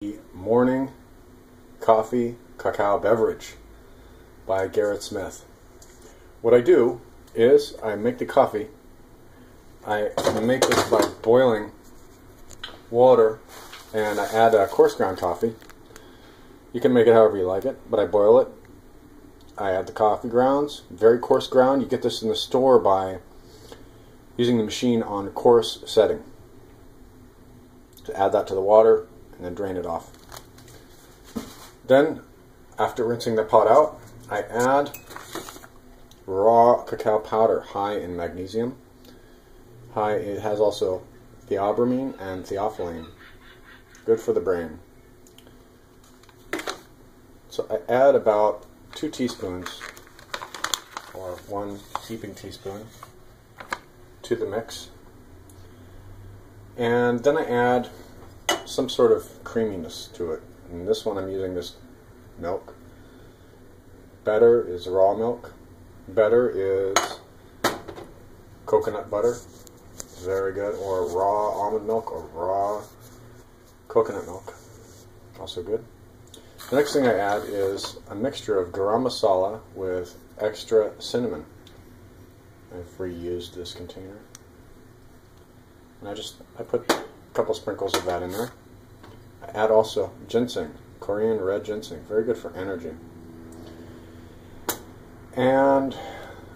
The Morning Coffee Cacao Beverage by Garrett Smith. What I do is I make the coffee. I make this by boiling water, and I add coarse ground coffee. You can make it however you like it, but I boil it. I add the coffee grounds, very coarse ground. You get this in the store by using the machine on coarse setting. To add that to the water and then drain it off. Then, after rinsing the pot out, I add raw cacao powder, high in magnesium. It has also theobromine and theophylline. Good for the brain. So I add about 2 teaspoons, or 1 heaping teaspoon, to the mix. And then I add some sort of creaminess to it. In this one I'm using this milk. Better is raw milk. Better is coconut butter. Very good. Or raw almond milk or raw coconut milk. Also good. The next thing I add is a mixture of garam masala with extra cinnamon. I've reused this container. And I put a couple sprinkles of that in there. I add also ginseng, Korean red ginseng, very good for energy. And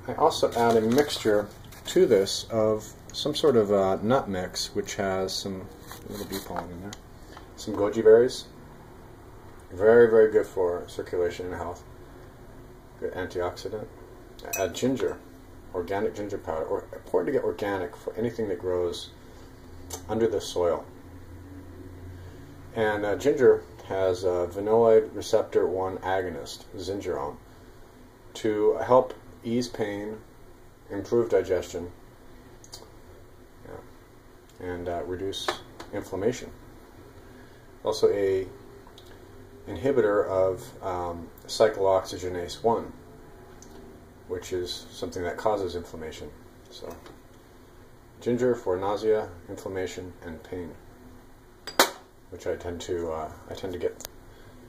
I also add a mixture to this of some sort of nut mix, which has some little bee pollen in there, some goji berries. Very, very good for circulation and health. Good antioxidant. I add ginger, organic ginger powder. Important to get organic for anything that grows under the soil. And ginger has a vanilloid receptor 1 agonist, zingerone, to help ease pain, improve digestion, and reduce inflammation. Also a inhibitor of cyclooxygenase 1, which is something that causes inflammation. So ginger for nausea, inflammation, and pain, which I tend to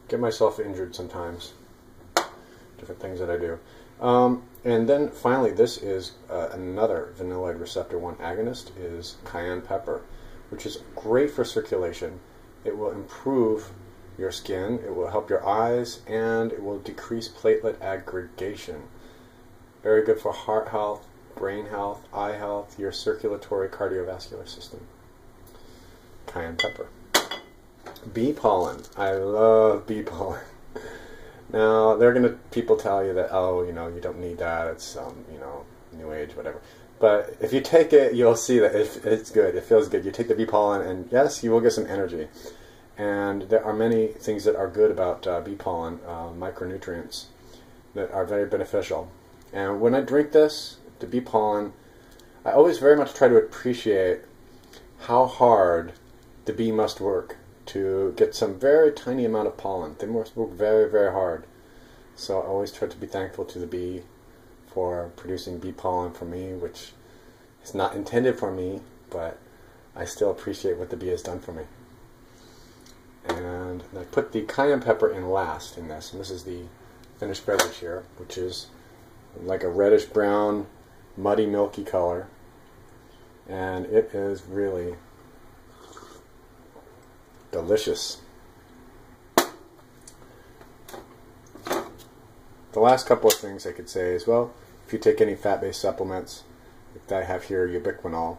get myself injured sometimes. Different things that I do. And then finally, this is another vanilloid receptor 1 agonist, is cayenne pepper, which is great for circulation. It will improve your skin, it will help your eyes, and it will decrease platelet aggregation. Very good for heart health, brain health, eye health, your circulatory cardiovascular system. Cayenne pepper. Bee pollen. I love bee pollen. Now, people tell you that, oh, you don't need that, it's, new age, whatever. But if you take it, you'll see that it's good, it feels good. You take the bee pollen, and yes, you will get some energy. And there are many things that are good about bee pollen, micronutrients, that are very beneficial. And when I drink this, the bee pollen, I always very much try to appreciate how hard the bee must work to get some very tiny amount of pollen. They must work very, very hard. So I always try to be thankful to the bee for producing bee pollen for me, which is not intended for me, but I still appreciate what the bee has done for me. And I put the cayenne pepper in last in this, and this is the finished beverage here, which is like a reddish brown, muddy, milky color, and it is really delicious. The last couple of things I could say is, well, if you take any fat-based supplements, like I have here ubiquinol,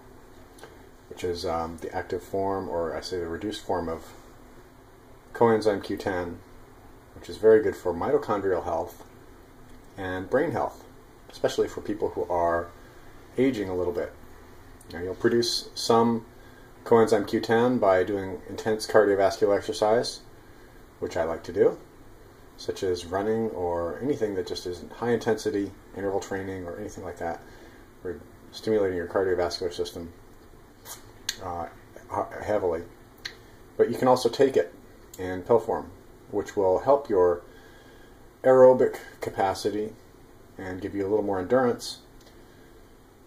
which is the active form, or I say the reduced form of coenzyme Q10, which is very good for mitochondrial health and brain health, especially for people who are aging a little bit. Now, you'll produce some coenzyme Q10 by doing intense cardiovascular exercise, which I like to do, such as running or anything that just isn't high intensity, interval training, or anything like that, where you're stimulating your cardiovascular system heavily. But you can also take it in pill form, which will help your aerobic capacity and give you a little more endurance,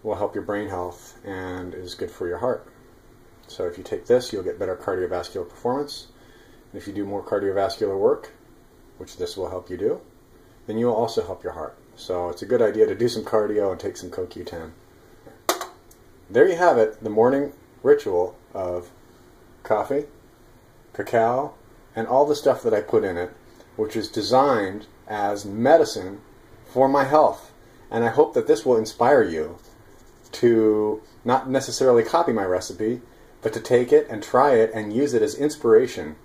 will help your brain health, and is good for your heart. So if you take this, you'll get better cardiovascular performance, If you do more cardiovascular work, which this will help you do, then you will also help your heart. So it's a good idea to do some cardio and take some CoQ10. There you have it, the morning ritual of coffee, cacao, and all the stuff that I put in it, which is designed as medicine for my health. And I hope that this will inspire you to not necessarily copy my recipe, but to take it and try it and use it as inspiration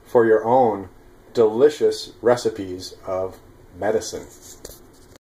for your own delicious recipes of medicine.